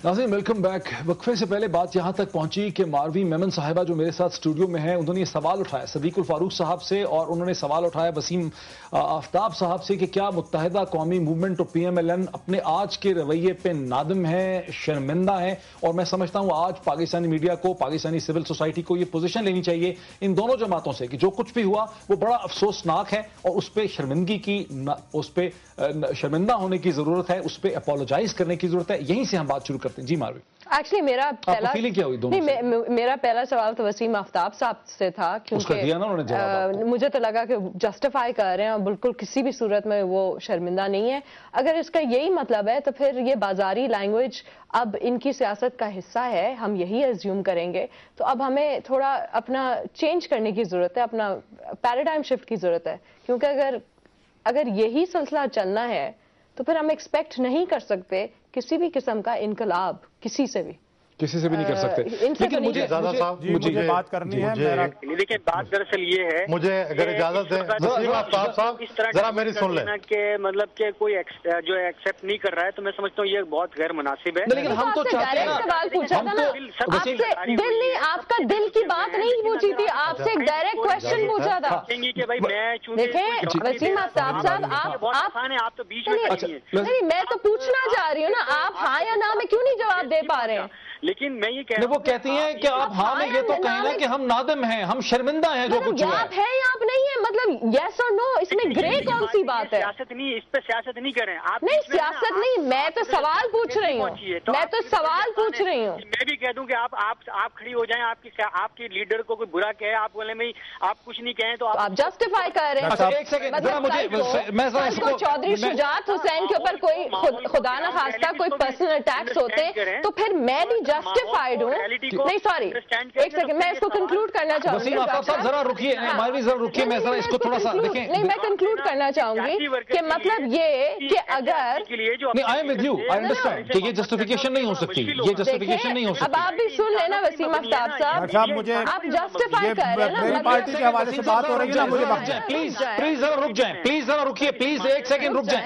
नाज़रीन welcome back. वक्फे से पहले बात यहां तक पहुंची कि मारवी मेमन साहिबा जो मेरे साथ स्टूडियो में हैं, उन्होंने ये सवाल उठाया सदीकुल फारूक साहब से, और उन्होंने सवाल उठाया वसीम आफ्ताब साहब से कि क्या मुत्तहिदा कौमी मूवमेंट और PMLN अपने आज के रवैये पे नादिम है, शर्मिंदा है। और मैं समझता हूं आज पाकिस्तानी मीडिया को, पाकिस्तानी सिविल सोसाइटी को ये पोजीशन लेनी चाहिए इन दोनों जमातों से कि जो कुछ भी हुआ वो बड़ा अफसोसनाक है और उस पर शर्मिंदगी की, उस पर शर्मिंदा होने की जरूरत है, उस पर अपोलोजाइज करने की जरूरत है। यहीं से हम बात शुरू करते हैं। जी मारवी, एक्चुअली मेरा पहला फीलिंग क्या हुई दोनों से? मेरा पहला सवाल तो वसीम आफ्ताब साहब से था, क्योंकि मुझे तो लगा कि जस्टिफाई कर रहे हैं और बिल्कुल किसी भी सूरत में वो शर्मिंदा नहीं है। अगर इसका यही मतलब है तो फिर ये बाजारी लैंग्वेज अब इनकी सियासत का हिस्सा है, हम यही एज्यूम करेंगे। तो अब हमें थोड़ा अपना चेंज करने की जरूरत है, अपना पैराडाइम शिफ्ट की जरूरत है, क्योंकि अगर यही सिलसिला चलना है तो फिर हम एक्सपेक्ट नहीं कर सकते किसी भी किस्म का इनकलाब किसी से भी नहीं कर सकते। लेकिन मुझे बात करनी है। लेकिन बात दरअसल ये है, मुझे अगर इजाजत है साहब जरा मेरी सुन लें कि मतलब कि कोई जो एक्सेप्ट नहीं कर रहा है, तो मैं समझता हूँ ये बहुत गैर मुनासिब है। लेकिन हम तो चाहते हैं, सवाल पूछा था ना आपसे, दिल नहीं, आपका दिल की बात नहीं पूछी थी, आपसे एक डायरेक्ट क्वेश्चन पूछा था कि भाई मैं देखें वसीम आफ्ताब साहब, आप तो बीच में नहीं, मैं तो पूछना चाह रही हूँ ना, आप हाँ या ना में क्यों नहीं जवाब दे पा रहे हैं? लेकिन मैं ये कह रहा हूं, वो कहती हैं कि आप हाँ में ये तो कहें ना कि हम नादिम हैं, हम शर्मिंदा हैं जो कुछ हुआ आप है या आप नहीं है, मतलब यस और नो, इसमें ग्रे कौन सी बात है? सियासत नहीं, इस पे सियासत नहीं करें आप। नहीं सियासत नहीं, मैं तो सवाल पूछ रही हूँ, मैं तो सवाल पूछ रही हूँ। मैं भी कह दूं कि आप खड़ी हो जाएं, आपकी लीडर को कोई बुरा कहे, आप बोले में आप कुछ नहीं कहें तो आप जस्टिफाई कर रहे हैं। एक सेकंड, चौधरी शुजात हुसैन के ऊपर कोई खुदा न खास्ता कोई पर्सनल अटैक्स होते तो फिर मैं भी जस्टिफाइड हूँ। नहीं सॉरी, एक सेकंड, मैं इसको कंक्लूड करना चाहूंगी। जरा रुकिए, जरा रुकिए, मैं जरा इसको थोड़ा सा देखें। नहीं, मैं कंक्लूड करना चाहूंगी कि मतलब ये कि अगर नहीं, I am with you, I understand कि ये जस्टिफिकेशन नहीं हो सकती, ये जस्टिफिकेशन नहीं हो सकती। अब आप भी सुन लेना वसीम आफ्ताब साहब, मुझे आप जस्टिफाई कर रहे हैं ना, मेरी पार्टी के हवाले से बात हो रही है ना, मुझे प्लीज जरा रुक जाएं, प्लीज जरा रुकिए, प्लीज एक सेकंड रुक जाएं,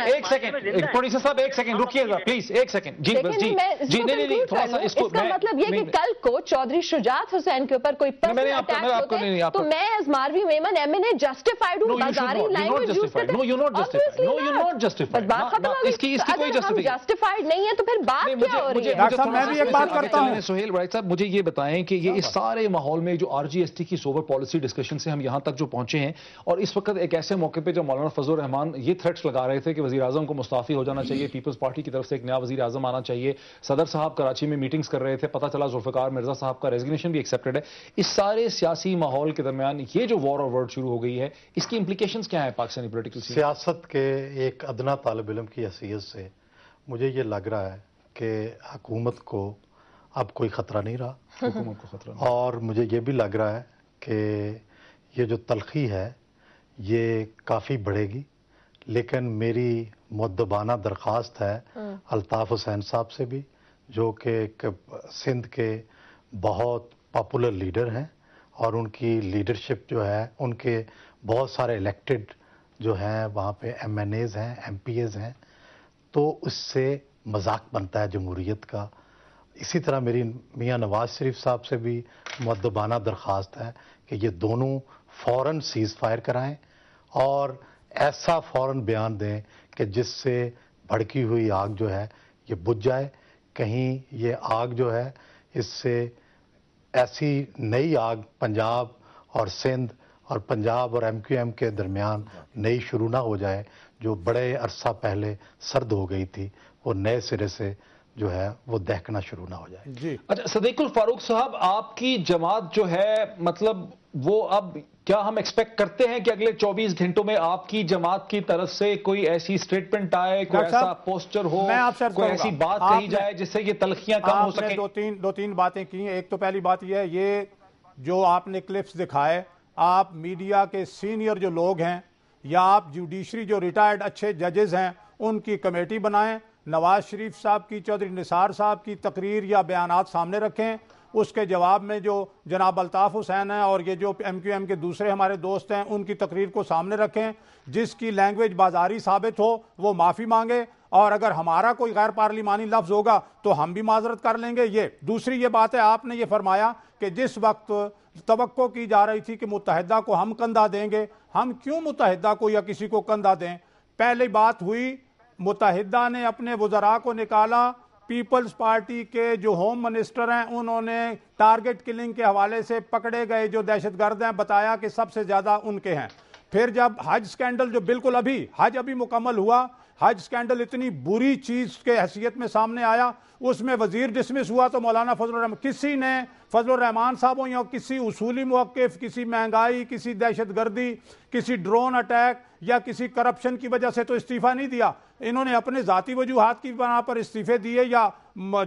एक सेकंड प्रोड्यूसर साहब, एक सेकंड रुकिएगा प्लीज, एक सेकंड। जी बस जी नहीं, थोड़ा सा इसको, इसका मतलब ये कि कल को चौधरी शुजात हुसैन के ऊपर कोई पर्सनल अटैक होते हैं तो मैं एज मारवी मेमन एमएनए जस्टिफाइड हूं बाजारी लैंग्वेज यूज करते हैं। नो यू नॉट जस्टिफाइड, बात खत्म हो गई। इसकी कोई जस्टिफिकेशन जस्टिफाइड नहीं है तो फिर बात क्या हो रही है? डॉक्टर साहब मैं भी एक बात करता हूं। सुहेल राइट साहब, मुझे ये बताएं कि ये इस सारे माहौल में जो RGST की सोवर पॉलिसी डिस्कशन से हम यहां तक जो पहुंचे हैं, और इस वक्त एक ऐसे मौके पे जब मौलाना फजल रहमान ये थ्रेट्स लगा रहे थे कि वजीर आजम को मुस्ताफी हो जाना चाहिए, पीपल्स पार्टी की तरफ से एक नया वजीर आजम आना चाहिए, सदर साहब कराची में मीटिंग्स कर रहे थे, पता चला जुल्फिकार मिर्जा साहब का रेजिग्नेशन भी एक्सेप्टेड है। इस सारे सियासी माहौल के दरमियान ये जो वॉर ऑफ वर्ड शुरू हो गई है, इसकी इंप्लीकेशंस क्या है पाकिस्तानी पॉलिटिकल सियासत के एक अदना तालिब इल्म की हैसियत से मुझे ये लग रहा है कि हुकूमत को अब कोई खतरा नहीं रहा, हुकूमत को खतरा नहीं। और मुझे ये भी लग रहा है कि ये जो तलखी है ये काफ़ी बढ़ेगी। लेकिन मेरी मुद्दबाना दरख्वास्त है अल्ताफ हुसैन साहब से भी, जो कि सिंध के बहुत पॉपुलर लीडर हैं और उनकी लीडरशिप जो है, उनके बहुत सारे इलेक्टेड जो हैं वहाँ पे MNAs हैं, MPAs हैं, तो उससे मजाक बनता है जमहूरियत का। इसी तरह मेरी मियाँ नवाज शरीफ साहब से भी मुद्दबाना दरख्वास्त है कि ये दोनों फ़ौरन सीज़ फायर कराएं और ऐसा फ़ौरन बयान दें कि जिससे भड़की हुई आग जो है ये बुझ जाए। कहीं ये आग जो है इससे ऐसी नई आग पंजाब और सिंध और पंजाब और MQM के दरमियान नई शुरू ना हो जाए, जो बड़े अरसा पहले सर्द हो गई थी, वो नए सिरे से जो है वो दहकना शुरू ना हो जाए। जी अच्छा, सदीकुल फारूक साहब, आपकी जमात जो है, मतलब वो अब क्या हम एक्सपेक्ट करते हैं कि अगले 24 घंटों में आपकी जमात की तरफ से कोई ऐसी स्टेटमेंट आए, कोई ऐसा पोस्टर हो, कोई ऐसी बात कही जाए जिससे ये तलखियां कम हो सके? दो तीन बातें की। एक तो पहली बात यह है, ये जो आपने क्लिप्स दिखाए, आप मीडिया के सीनियर जो लोग हैं या आप जुडिशरी जो रिटायर्ड अच्छे जजेस हैं उनकी कमेटी बनाएं, नवाज शरीफ साहब की, चौधरी निसार साहब की तकरीर या बयानात सामने रखें, उसके जवाब में जो जनाब अल्ताफ हुसैन हैं और ये जो MQM के दूसरे हमारे दोस्त हैं उनकी तकरीर को सामने रखें, जिसकी लैंग्वेज बाजारी साबित हो वो माफ़ी मांगे اور اگر ہمارا کوئی غیر پارلیمانی لفظ ہوگا تو ہم بھی معذرت کر لیں گے. یہ دوسری یہ بات ہے, آپ نے یہ فرمایا کہ جس وقت توقع کی جا رہی تھی کہ متحدہ کو ہم کندھا دیں گے, ہم کیوں متحدہ کو یا کسی کو کندھا دیں؟ پہلی بات ہوئی, متحدہ نے اپنے وزراء کو نکالا, پیپلز پارٹی کے جو ہوم منسٹر ہیں انہوں نے ٹارگٹ کلنگ کے حوالے سے پکڑے گئے جو دہشت گرد ہیں, بتایا کہ سب سے زیادہ ان کے ہیں. پھر جب حج سکینڈل جو بالکل حج ابھی مکمل ہوا, حج سکینڈل اتنی بری چیز کے حیثیت میں سامنے آیا, اس میں وزیر ڈسمس ہوا تو مولانا فضل الرحمان, کسی نے فضل الرحمان صاحب ہو یا کسی اصولی موقف, کسی مہنگائی, کسی دہشت گردی, کسی ڈرون اٹیک یا کسی کرپشن کی وجہ سے تو استعفیٰ نہیں دیا. انہوں نے اپنے ذاتی وجوہات کی بنا پر استعفے دیے یا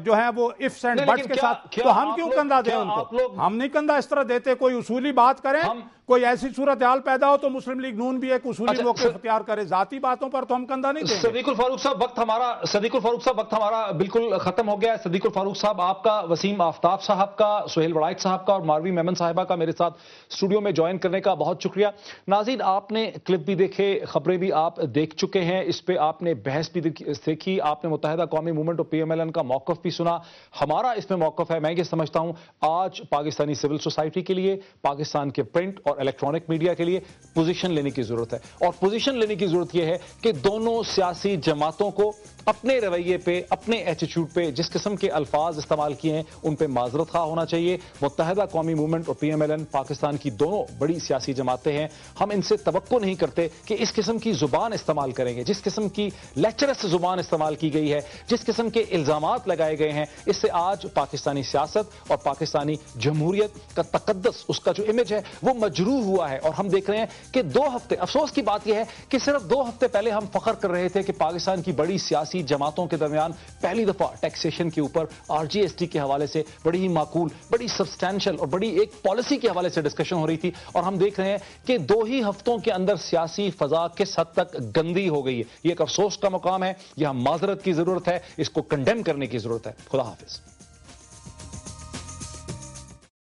جو ہیں وہ ifs اینڈ بٹس کے ساتھ, تو ہم کیوں کندھا دیں ان کو؟ ہم نہیں کندھا اس طرح دیتے. کوئی اصولی بات کریں, کوئی ایسی صورتحال پیدا ہو تو مسلم لیگ نون بھی ایک اصولی موقف اختیار کرے, ذاتی باتوں پر تو ہم کندھا نہیں دیں. صدیق الفاروق صاحب وقت ہمارا بالکل ختم ہو گیا ہے. صدیق الفاروق صاحب, آپ کا, وسیم آفتاب صاحب کا, سہیل وڑائچ صاحب کا اور ماروی میمن صاحبہ کا میرے ساتھ اسٹوڈیو میں جوائن کرنے کا بہت شکریہ. ناظرین, آپ نے کلپ بھی دیکھے, خبریں بھی آپ دیکھ چکے ہیں, اس پہ آپ نے بحث بھی دیکھی, آپ نے متحدہ قومی موومنٹ اور پی ایم ایل این کا موقف بھی سنا. ہمارا اس میں موقف ہے, میں یہ سمجھتا ہوں آج پاکستانی سول سوسائٹی کے لیے, پاکستان کے پرنٹ اور الیکٹرانک میڈیا کے لیے پوزیشن لینے کی ضرورت ہے. اور پوزیشن لینے کی ضرورت یہ ہے کہ دونوں سیاسی جماعتوں کو اپنے رویے پہ, اپنے ایٹیٹیوڈ پہ جس قسم کے الفاظ استعمال کیے ہیں ان پہ معذرت خواہ ہونا چاہیے. متحدہ قومی موومنٹ اور P M L N Pakistan کی دونوں بڑی سیاسی جماعتیں ہیں. ہم ان سے توقع نہیں کرتے کہ اس قسم کی زبان استعمال کریں گے, جس قسم کی لیکچرس زبان استعمال کی گئی ہے, جس قسم کے الزامات لگائے گئے ہیں, اس سے آج پاکستانی سیاست اور پاکستانی جمہوریت کا تقدس, اس کا جو امیج ہے وہ مجروح ہوا ہے. اور ہم دیکھ رہے ہیں کہ 2 ہفتے, افسوس کی بات یہ ہے کہ صرف 2 ہفتے پہلے ہم فخر کر رہے تھے کہ پاکستان کی بڑی سیاسی جماعتوں کے درمیان پہلی دفعہ ٹیکسیشن کے اوپر RGST کے حوالے سے بڑی ہی معقول, بڑی سبسٹینشل اور بڑی ایک پالیسی کے حوالے سے ڈسکشن ہو رہی تھی. اور ہم دیکھ رہے ہیں کہ 2 ہی ہفتوں کے اندر سیاسی فضا کس حد تک گندی ہو گئی ہے. یہ ایک افسوس کا مقام ہے, یہاں معذرت کی ضرورت ہے, اس کو کنڈیم کرنے کی ضرورت ہے. خدا حافظ.